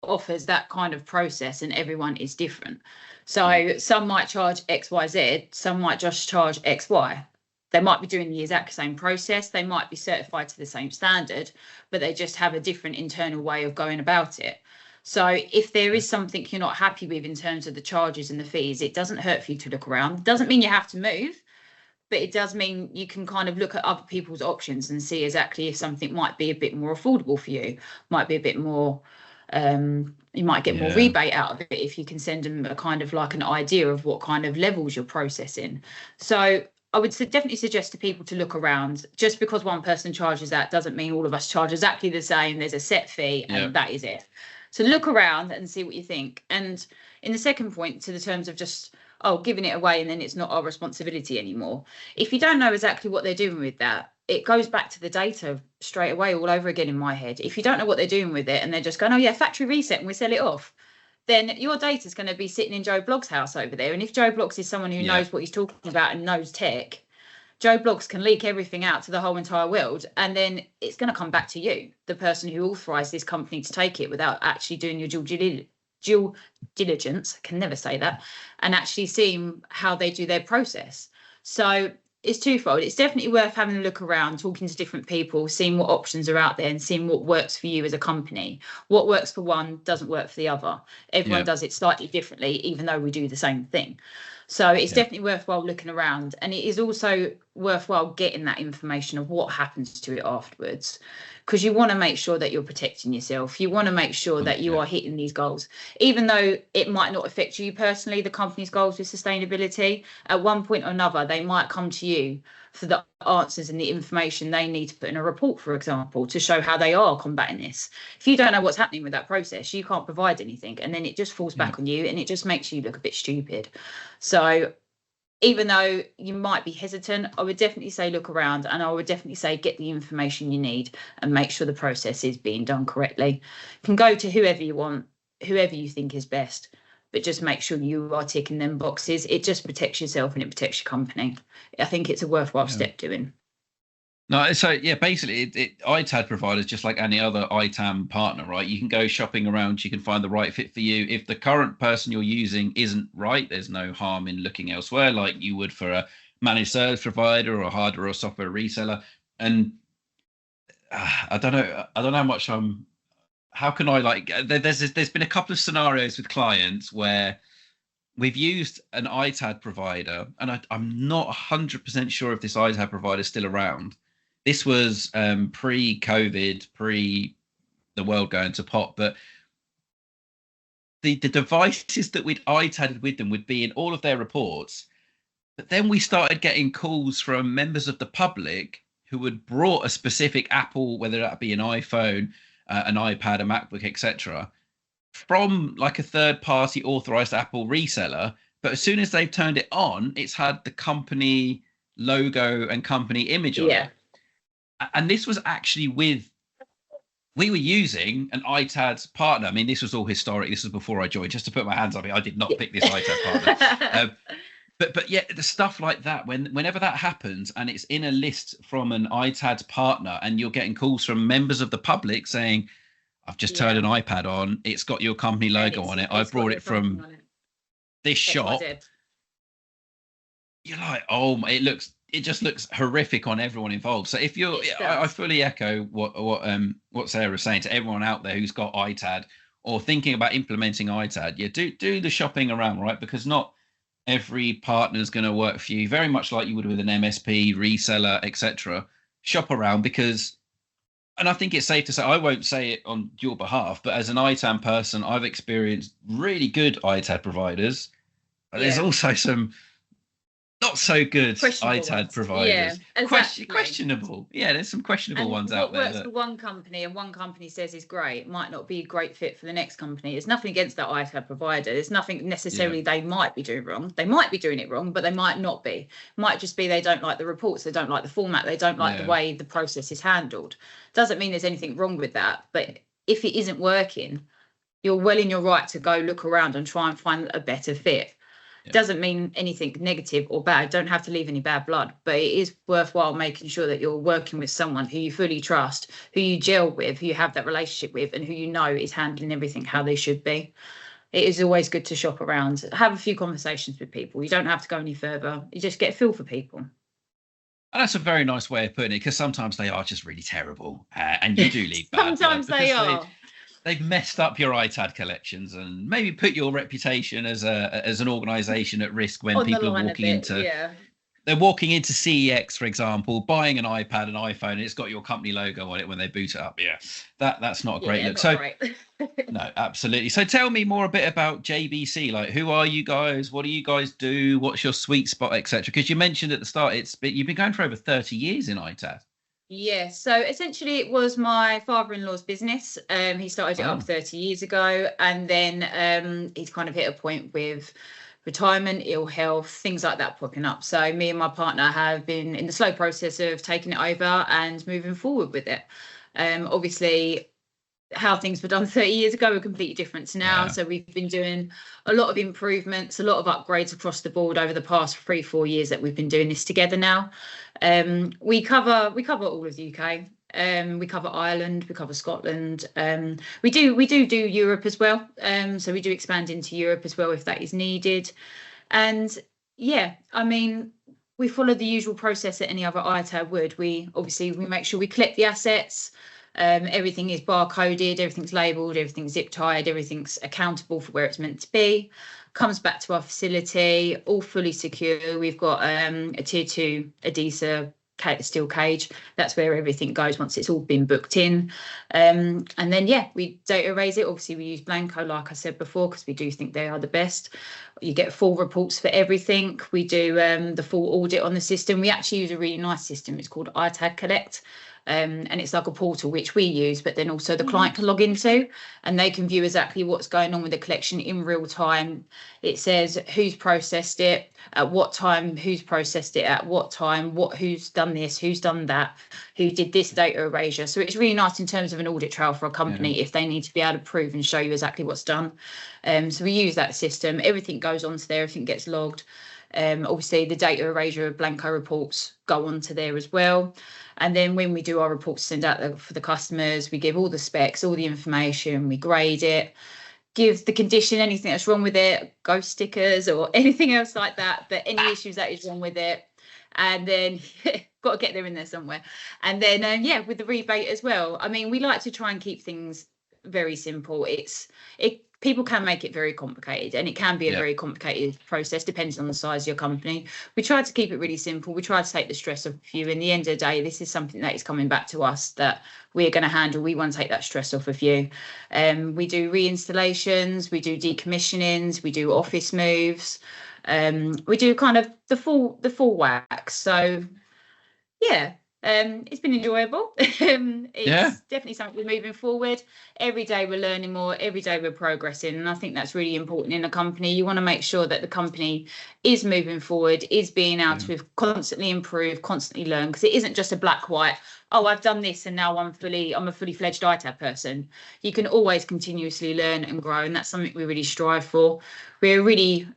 offers that kind of process, and everyone is different. So some might charge XYZ, some might just charge XY. They might be doing the exact same process. They might be certified to the same standard, but they just have a different internal way of going about it. So if there is something you're not happy with in terms of the charges and the fees, it doesn't hurt for you to look around. It doesn't mean you have to move, but it does mean you can kind of look at other people's options and see exactly if something might be a bit more affordable for you, might be a bit more, you might get more rebate out of it if you can send them a kind of like an idea of what kind of levels you're processing. So I would definitely suggest to people to look around. Just because one person charges that doesn't mean all of us charge exactly the same. There's a set fee and that is it. So look around and see what you think. And in the second point, to the terms of just, giving it away and then it's not our responsibility anymore. If you don't know exactly what they're doing with that, it goes back to the data straight away all over again in my head. If you don't know what they're doing with it and they're just going, factory reset and we sell it off, then your data is going to be sitting in Joe Blogg's house over there. And if Joe Bloggs is someone who knows what he's talking about and knows tech, Joe Bloggs can leak everything out to the whole entire world. And then it's going to come back to you, the person who authorised this company to take it without actually doing your due diligence. I can never say that. And actually seeing how they do their process. So it's twofold. It's definitely worth having a look around, talking to different people, seeing what options are out there and seeing what works for you as a company. What works for one doesn't work for the other. Everyone does it slightly differently, even though we do the same thing. So it's definitely worthwhile looking around. And it is also worthwhile getting that information of what happens to it afterwards, because you want to make sure that you're protecting yourself. You want to make sure that you are hitting these goals, even though it might not affect you personally, the company's goals with sustainability. At one point or another, they might come to you for the answers and the information they need to put in a report, for example, to show how they are combating this. If you don't know what's happening with that process, you can't provide anything, and then it just falls back on you and it just makes you look a bit stupid. So even though you might be hesitant, I would definitely say look around, and I would definitely say get the information you need and make sure the process is being done correctly. You can go to whoever you want, whoever you think is best, but just make sure you are ticking them boxes. It just protects yourself and it protects your company. I think it's a worthwhile step doing. No, so basically, ITAD providers, just like any other ITAM partner, right? You can go shopping around, you can find the right fit for you. If the current person you're using isn't right, there's no harm in looking elsewhere, like you would for a managed service provider or a hardware or software reseller. And I don't know how much how can I there's been a couple of scenarios with clients where we've used an ITAD provider, and I'm not 100% sure if this ITAD provider is still around. This was pre-COVID, pre the world going to pot, but the devices that we'd ITADed with them would be in all of their reports. But then we started getting calls from members of the public who had brought a specific Apple, whether that be an iPhone, an iPad, a MacBook, etc., from like a third-party authorized Apple reseller. But as soon as they've turned it on, it's had the company logo and company image on it. And this was actually we were using an ITAD partner. I mean, this was all historic. This was before I joined. Just to put my hands up, I did not pick this ITAD partner. But the stuff like that, whenever that happens and it's in a list from an ITAD partner and you're getting calls from members of the public saying, I've just turned an iPad on, it's got your company logo on it, I brought it from this shop. You're like, it just looks horrific on everyone involved. So if you're, I fully echo what Sarah was saying to everyone out there who's got ITAD or thinking about implementing ITAD. Do the shopping around, right? Because not every partner is going to work for you. Very much like you would with an MSP, reseller, etc. Shop around, because, and I think it's safe to say, I won't say it on your behalf, but as an ITAM person, I've experienced really good ITAD providers. But there's also some not so good ITAD ones. providers. Yeah, exactly. Questionable. Yeah, there's some questionable ones out there. What works for one company and one company says is great might not be a great fit for the next company. It's nothing against that ITAD provider. There's nothing necessarily they might be doing wrong. They might be doing it wrong, but they might not be. It might just be they don't like the reports, they don't like the format, they don't like the way the process is handled. Doesn't mean there's anything wrong with that, but if it isn't working, you're well in your right to go look around and try and find a better fit. Doesn't mean anything negative or bad. Don't have to leave any bad blood, but it is worthwhile making sure that you're working with someone who you fully trust, who you gel with, who you have that relationship with, and who you know is handling everything how they should be. It is always good to shop around, have a few conversations with people. You don't have to go any further. You just get a feel for people. And that's a very nice way of putting it, because sometimes they are just really terrible, and you do leave bad sometimes blood they are. They've messed up your ITAD collections and maybe put your reputation as an organisation at risk when people are walking into. They're walking into CEX, for example, buying an iPad, an iPhone, and it's got your company logo on it when they boot it up. That's not a great look. So no, absolutely. So tell me more a bit about JBC. Like, who are you guys? What do you guys do? What's your sweet spot, etc.? Because you mentioned at the start, you've been going for over 30 years in ITAD. Yeah, so essentially it was my father-in-law's business. He started it up 30 years ago, and then he's kind of hit a point with retirement, ill health, things like that popping up. So me and my partner have been in the slow process of taking it over and moving forward with it. Obviously, how things were done 30 years ago are completely different to now. So we've been doing a lot of improvements, a lot of upgrades across the board over the past 3-4 years that we've been doing this together now. We cover all of the UK. We cover Ireland, we cover Scotland. We do Europe as well. So we do expand into Europe as well if that is needed. And yeah, I mean, we follow the usual process that any other ITAD would. We make sure we collect the assets. Everything is barcoded, everything's labelled, everything's zip tied, everything's accountable for where it's meant to be. Comes back to our facility, all fully secure. We've got a tier 2 ADISA steel cage. That's where everything goes once it's all been booked in. And then we data erase it. Obviously we use Blanco, like I said before, because we do think they are the best. You get full reports for everything. We do the full audit on the system. We actually use a really nice system. It's called ITAD Collect. And it's like a portal which we use, but then also the client can log into, and they can view exactly what's going on with the collection in real time. It says who's processed it, at what time, who's processed it at what time, who's done this, who's done that, who did this data erasure. So it's really nice in terms of an audit trail for a company if they need to be able to prove and show you exactly what's done. So we use that system. Everything goes onto there, everything gets logged. Obviously the data erasure of Blanco reports go onto there as well. And then when we do our reports send out for the customers, we give all the specs, all the information, we grade it, give the condition, anything that's wrong with it, ghost stickers or anything else like that, but any issues that is wrong with it. And then got to get there in there somewhere. And then, with the rebate as well. I mean, we like to try and keep things very simple. People can make it very complicated, and it can be a very complicated process, depending on the size of your company. We try to keep it really simple. We try to take the stress off you. In the end of the day, this is something that is coming back to us that we're going to handle. We want to take that stress off of you. We do reinstallations, we do decommissionings, we do office moves. We do kind of the full wax. So, it's been enjoyable. It's definitely something we're moving forward. Every day we're learning more, every day we're progressing, and I think that's really important in a company. You want to make sure that the company is moving forward, is being able to constantly improve, constantly learn, because it isn't just a black white, oh, I've done this and now I'm a fully fledged ITAD person. You can always continuously learn and grow, and that's something we really strive for. We're a really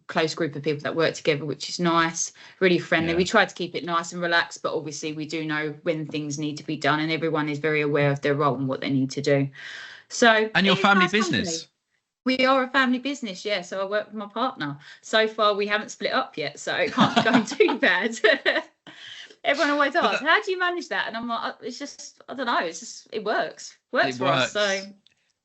close group of people that work together, which is nice, really friendly. We try to keep it nice and relaxed, but obviously we do know when things need to be done, and everyone is very aware of their role and what they need to do. So, and your family business? We are a family business, yeah. So I work with my partner. So far, we haven't split up yet, so it can't be going too bad. Everyone always asks, how do you manage that? And I'm like, it's just, I don't know, it's just, it works for us. So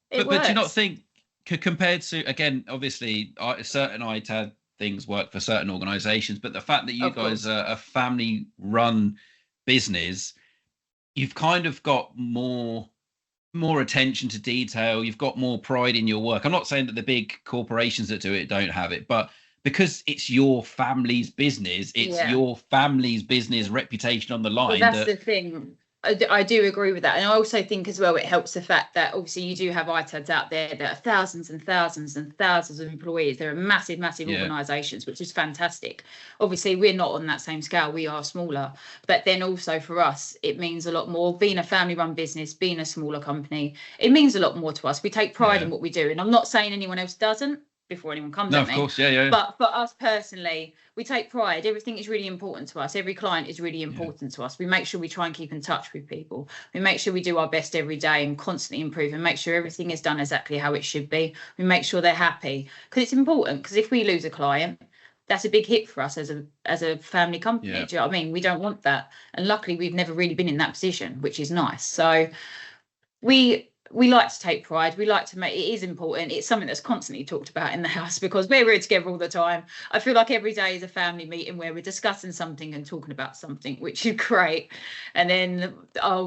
but do you not think, compared to, again, obviously, certain ITAD things work for certain organizations, but the fact that you guys are a family-run business, you've kind of got more attention to detail, you've got more pride in your work. I'm not saying that the big corporations that do it don't have it, but because it's your family's business, it's your family's business reputation on the line. Well, that's the thing. I do agree with that. And I also think as well, it helps the fact that obviously you do have ITADs out there that are thousands and thousands and thousands of employees. They're massive, massive organisations, which is fantastic. Obviously, we're not on that same scale. We are smaller. But then also for us, it means a lot more. Being a family-run business, being a smaller company, it means a lot more to us. We take pride in what we do. And I'm not saying anyone else doesn't, before anyone comes at me. No, of course, yeah. But for us personally, we take pride. Everything is really important to us. Every client is really important to us. We make sure we try and keep in touch with people. We make sure we do our best every day and constantly improve and make sure everything is done exactly how it should be. We make sure they're happy, because it's important. Because if we lose a client, that's a big hit for us as a family company. Do you know what I mean? We don't want that. And luckily, we've never really been in that position, which is nice. So we like to take pride. We like to make it is important. It's something that's constantly talked about in the house because we're together all the time. I feel like every day is a family meeting where we're discussing something and talking about something, which is great. And then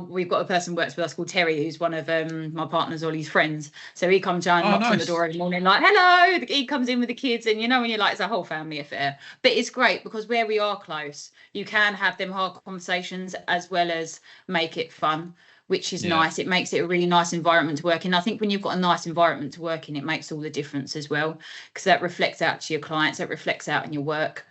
we've got a person who works with us called Terry, who's one of my partner's Ollie's friends. So he comes down, knocks on the door every morning, like, hello. He comes in with the kids, and when you're like, it's a whole family affair. But it's great because where we are close, you can have them hard conversations as well as make it fun, which is nice. It makes it a really nice environment to work in. I think when you've got a nice environment to work in, it makes all the difference as well, because that reflects out to your clients, that reflects out in your work.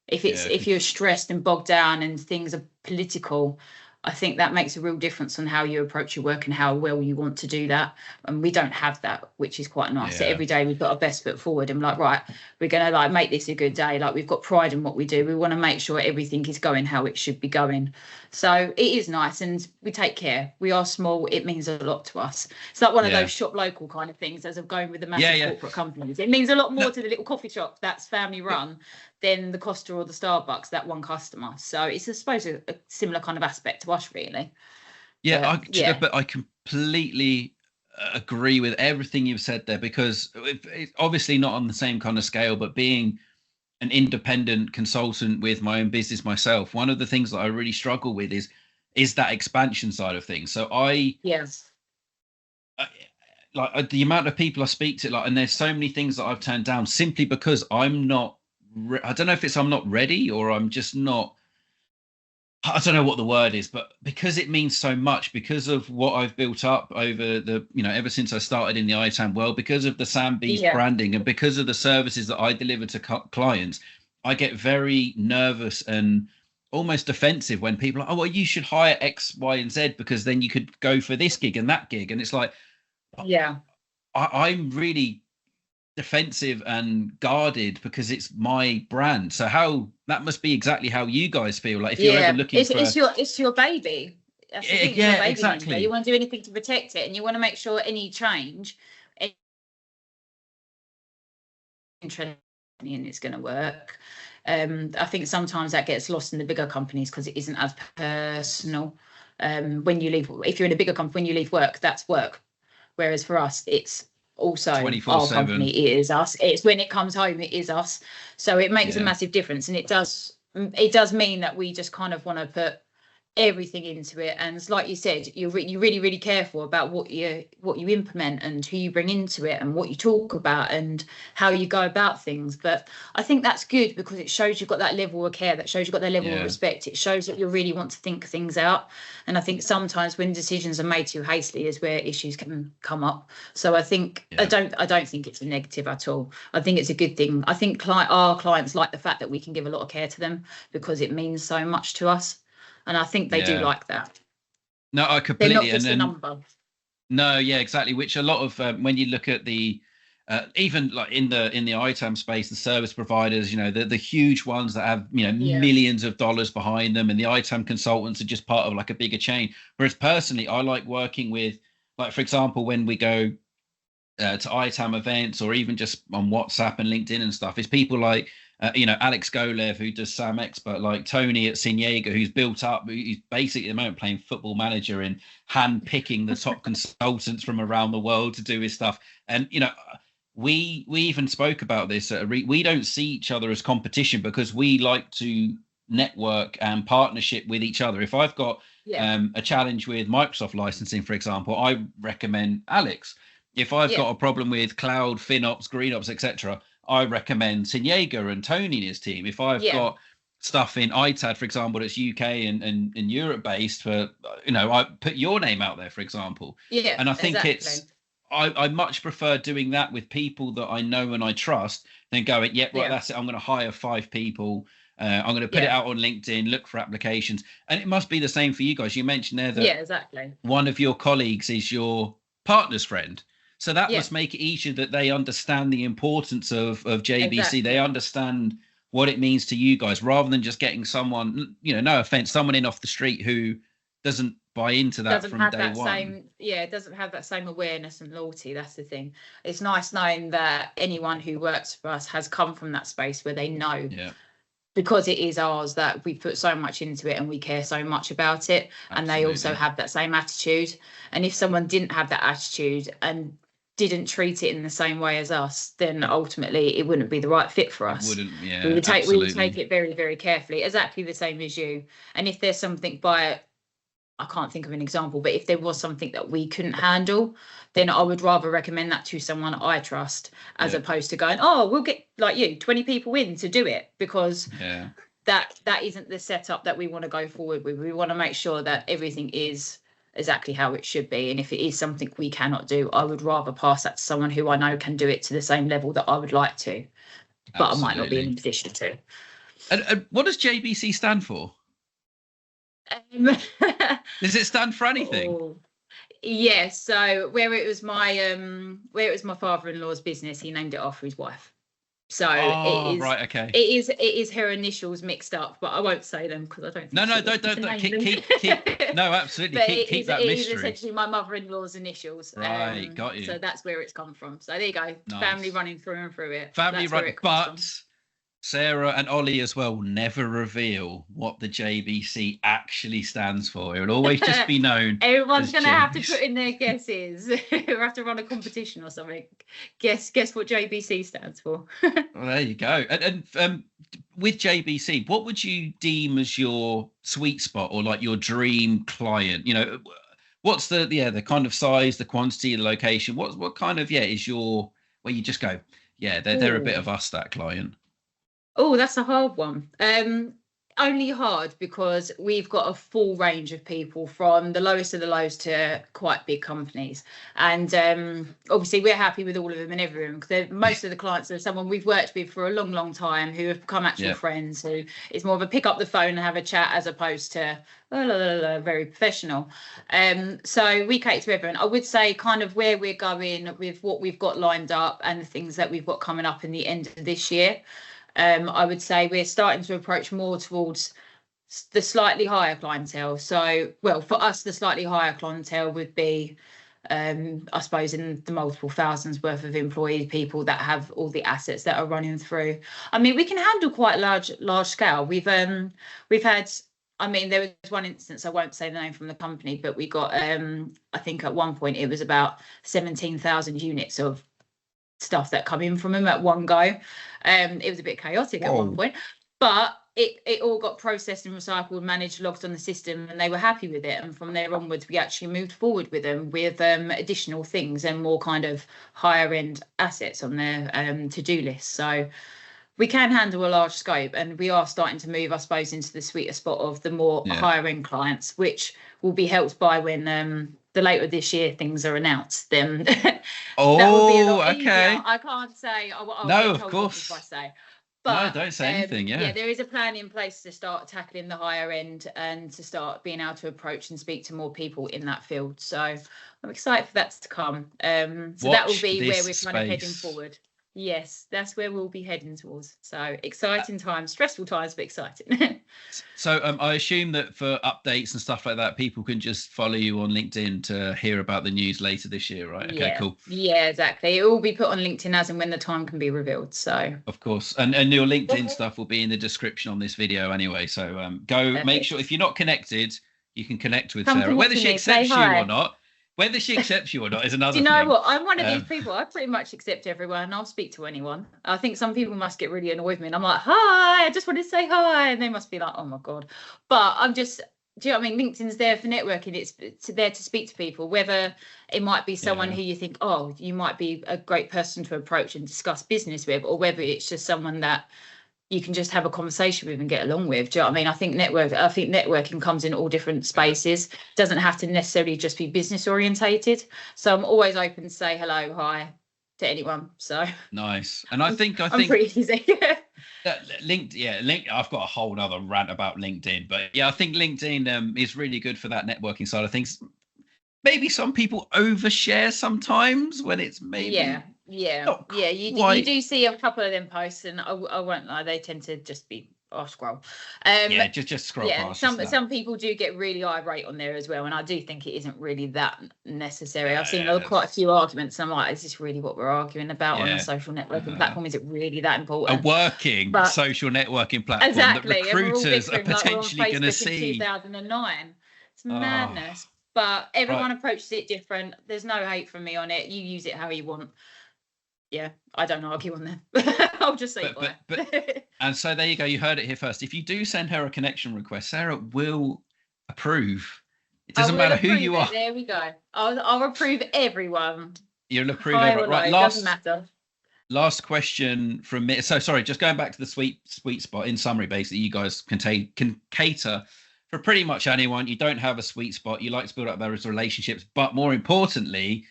If you're stressed and bogged down and things are political, I think that makes a real difference on how you approach your work and how well you want to do that. And we don't have that, which is quite nice. So every day we've got our best foot forward and like, right, we're going to make this a good day. Like, we've got pride in what we do. We want to make sure everything is going how it should be going. So it is nice, and we take care. We are small. It means a lot to us. It's like one of those shop local kind of things, as of going with the massive corporate companies. It means a lot more to the little coffee shop that's family run than the Costa or the Starbucks, that one customer. So it's, I suppose, a similar kind of aspect to us, really. But I completely agree with everything you've said there, because it's obviously not on the same kind of scale, but being an independent consultant with my own business myself, one of the things that I really struggle with is that expansion side of things. So like the amount of people I speak to, and there's so many things that I've turned down simply because I'm not, I don't know if it's I'm not ready or I'm just not, I don't know what the word is, but because it means so much, because of what I've built up over the, ever since I started in the ITAD world, because of the Sam Bees branding and because of the services that I deliver to clients, I get very nervous and almost defensive when people are, oh, well, you should hire X, Y, and Z because then you could go for this gig and that gig. And it's like, I'm really defensive and guarded because it's my brand. So that must be exactly how you guys feel. Like, if you're ever looking for it's your baby. That's the thing, it's your baby. Exactly. You want to do anything to protect it, and you want to make sure any change interesting and it's going to work. I think sometimes that gets lost in the bigger companies because it isn't as personal. When you leave, if you're in a bigger company, when you leave work, that's work. Whereas for us, it's also 24/7. Our company, it is us. It's when it comes home, it is us. So it makes a massive difference, and it does mean that we just kind of want to put everything into it. And like you said, you're really, really careful about what you implement and who you bring into it and what you talk about and how you go about things. But I think that's good because it shows you've got that level of care, that shows you've got that level of respect. It shows that you really want to think things out. And I think sometimes when decisions are made too hastily is where issues can come up. So I think I don't think it's a negative at all. I think it's a good thing. I think our clients like the fact that we can give a lot of care to them because it means so much to us. And I think they do like that. No, I completely. They're not just a number. No, exactly. Which a lot of when you look at the even like in the ITAM space, the service providers, the huge ones that have millions of dollars behind them, and the ITAM consultants are just part of like a bigger chain. Whereas personally, I like working with, like, for example, when we go to ITAM events or even just on WhatsApp and LinkedIn and stuff, is people like. Alex Golev, who does Sam Expert, like Tony at Siniega, who's built up, he's basically at the moment playing football manager and hand picking the top consultants from around the world to do his stuff. And, we even spoke about this. We don't see each other as competition because we like to network and partnership with each other. If I've got a challenge with Microsoft licensing, for example, I recommend Alex. If I've got a problem with cloud, FinOps, GreenOps, etc., I recommend Siniega and Tony and his team. If I've got stuff in ITAD, for example, that's UK and Europe based, for I put your name out there, for example. Yeah, and I think I much prefer doing that with people that I know and I trust than going, that's it, I'm going to hire 5 people. I'm going to put it out on LinkedIn, look for applications. And it must be the same for you guys. You mentioned there that one of your colleagues is your partner's friend. So that must make it easier, that they understand the importance of JBC. Exactly. They understand what it means to you guys, rather than just getting someone, no offense, someone in off the street who doesn't buy into that from day one. It doesn't have that same awareness and loyalty. That's the thing. It's nice knowing that anyone who works for us has come from that space where they know, because it is ours, that we put so much into it and we care so much about it. Absolutely. And they also have that same attitude. And if someone didn't have that attitude and didn't treat it in the same way as us, then ultimately it wouldn't be the right fit for us. We would take it very, very carefully, exactly the same as you. And if there's something I can't think of an example, but if there was something that we couldn't handle, then I would rather recommend that to someone I trust, as opposed to going, we'll get, like you, 20 people in to do it, because that isn't the setup that we want to go forward with. We want to make sure that everything is exactly how it should be. And if it is something we cannot do, I would rather pass that to someone who I know can do it to the same level that I would like to. But I might not be in a position to. And what does JBC stand for? Does it stand for anything? Yes. So where it was my father-in-law's business, he named it after his wife. So it is right. Okay. It is her initials mixed up, but I won't say them because I don't think don't keep no, absolutely keep that mystery. It is essentially my mother-in-law's initials. Right, got you. So that's where it's come from. So there you go. Nice. Family running through and through it. Family running, but Sarah and Ollie as well never reveal what the JBC actually stands for. It will always just be known. Everyone's going to have to put in their guesses. We'll have to run a competition or something. Guess what JBC stands for. Well, there you go. And with JBC, what would you deem as your sweet spot, or like your dream client? What's the kind of size, the quantity, the location? What kind of is your, where you just go, they're a bit of us, that client? Oh, that's a hard one. Only hard because we've got a full range of people, from the lowest of the lows to quite big companies. And obviously we're happy with all of them and everyone, because most of the clients are someone we've worked with for a long, long time, who have become actual friends, who is more of a pick up the phone and have a chat, as opposed to very professional. So we cater to everyone. I would say kind of where we're going with what we've got lined up and the things that we've got coming up in the end of this year. I would say we're starting to approach more towards the slightly higher clientele. So, for us, the slightly higher clientele would be, I suppose, in the multiple thousands worth of employee people that have all the assets that are running through. I mean, we can handle quite large scale. We've had, there was one instance, I won't say the name from the company, but we got, I think at one point it was about 17,000 units of stuff that come in from them at one go. It was a bit chaotic at one point, but it all got processed and recycled, managed, logged on the system, and they were happy with it. And from there onwards, we actually moved forward with them with additional things and more kind of higher end assets on their to-do list. So we can handle a large scope, and we are starting to move, I suppose, into the sweeter spot of the more higher end clients, which will be helped by when the later this year things are announced. Then that will be a lot easier. I can't say. No, of course. If I say. But, no, don't say anything. Yeah, there is a plan in place to start tackling the higher end and to start being able to approach and speak to more people in that field. So I'm excited for that to come. So that will be where we're kind of heading forward. Yes, that's where we'll be heading towards. So exciting times, stressful times, but exciting. So I assume that for updates and stuff like that, people can just follow you on LinkedIn to hear about the news later this year, right? Okay, cool. Yeah, exactly. It will be put on LinkedIn as and when the time can be revealed. So of course, and your LinkedIn stuff will be in the description on this video anyway. So go make sure, if you're not connected, you can connect with Sarah, whether she accepts you or not. Whether she accepts you or not is another thing. Do you know what? I'm one of these people. I pretty much accept everyone, and I'll speak to anyone. I think some people must get really annoyed with me, and I'm like, hi, I just wanted to say hi. And they must be like, oh, my God. But I'm just, do you know what I mean? LinkedIn's there for networking. It's there to speak to people, whether it might be someone who you think, oh, you might be a great person to approach and discuss business with, or whether it's just someone that you can just have a conversation with and get along with. Do you know what I mean? I think networking comes in all different spaces. It doesn't have to necessarily just be business orientated. So I'm always open to say hello, hi to anyone. So nice. And I think I'm pretty easy. I've got a whole other rant about LinkedIn, but yeah, I think LinkedIn is really good for that networking side of things. Maybe some people overshare sometimes when it's maybe you do see a couple of them posts, and I won't lie, they tend to just be scroll. Just scroll past. Some people do get really irate on there as well, and I do think it isn't really that necessary. I've seen quite a few arguments, and I'm like, is this really what we're arguing about on a social networking platform? Is it really that important? A working social networking platform that recruiters are potentially going to see. 2009. It's madness. But everyone approaches it different. There's no hate from me on it. You use it how you want. Yeah, I don't argue on there. I'll just say but and so there you go. You heard it here first. If you do send her a connection request, Sarah will approve. It doesn't matter who you are. There we go. I'll approve everyone. You'll approve everyone. Right. Doesn't matter. Last question from me. So sorry, just going back to the sweet spot. In summary, basically, you guys can cater for pretty much anyone. You don't have a sweet spot. You like to build up those relationships, but more importantly,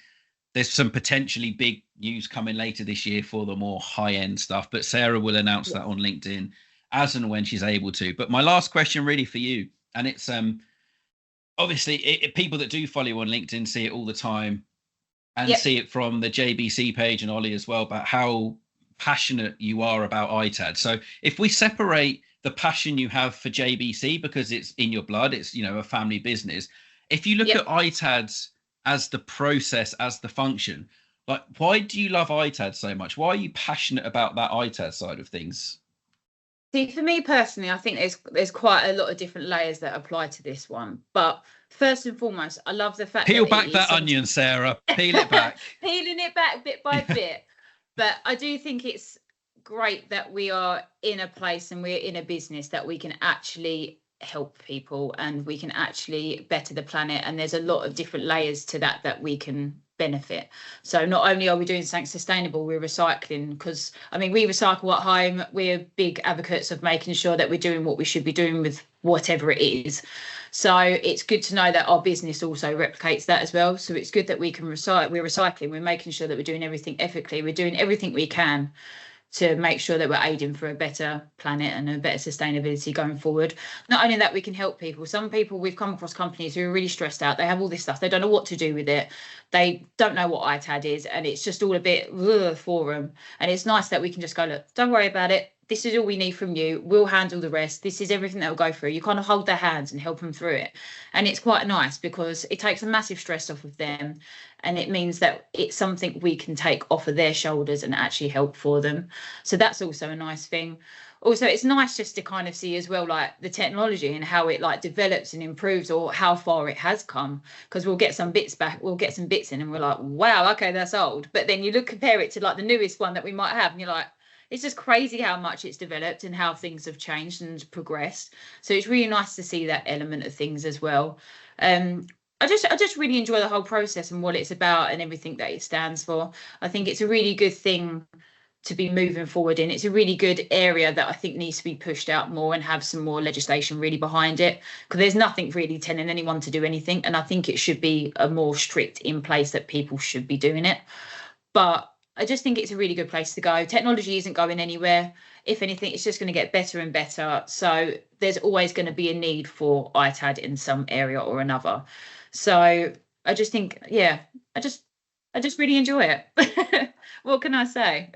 there's some potentially big news coming later this year for the more high-end stuff, but Sarah will announce that on LinkedIn as and when she's able to. But my last question really for you, and it's obviously people that do follow you on LinkedIn see it all the time and see it from the JBC page and Ollie as well about how passionate you are about ITAD. So if we separate the passion you have for JBC because it's in your blood, it's, a family business. If you look at ITAD as the process, as the function, like, why do you love ITAD so much? Why are you passionate about that ITAD side of things? See, for me personally, I think there's quite a lot of different layers that apply to this one. But first and foremost, I love the fact Peel back that onion, Sarah. Peel it back. Peeling it back bit by bit. But I do think it's great that we are in a place and we're in a business that we can actually help people and we can actually better the planet, and there's a lot of different layers to that we can benefit. So not only are we doing something sustainable, we're recycling, because we recycle at home. We're big advocates of making sure that we're doing what we should be doing with whatever it is. So it's good to know that our business also replicates that as well. So it's good that we can recycle. We're recycling, we're making sure that we're doing everything ethically, we're doing everything we can to make sure that we're aiding for a better planet and a better sustainability going forward. Not only that, we can help people. Some people, we've come across companies who are really stressed out. They have all this stuff. They don't know what to do with it. They don't know what ITAD is, and it's just all a bit for them. And it's nice that we can just go, look, don't worry about it. This is all we need from you. We'll handle the rest. This is everything that will go through. You kind of hold their hands and help them through it. And it's quite nice because it takes a massive stress off of them. And it means that it's something we can take off of their shoulders and actually help for them. So that's also a nice thing. Also, it's nice just to kind of see as well, like the technology and how it like develops and improves, or how far it has come. Because we'll get some bits back, we'll get some bits in and we're like, wow, okay, that's old. But then you compare it to like the newest one that we might have and you're like, it's just crazy how much it's developed and how things have changed and progressed. So it's really nice to see that element of things as well. I just really enjoy the whole process and what it's about and everything that it stands for. I think it's a really good thing to be moving forward in. It's a really good area that I think needs to be pushed out more and have some more legislation really behind it, because there's nothing really telling anyone to do anything. And I think it should be a more strict in place that people should be doing it. But I just think it's a really good place to go. Technology isn't going anywhere. If anything, it's just going to get better and better. So there's always going to be a need for ITAD in some area or another. So I just think, I just really enjoy it. What can I say?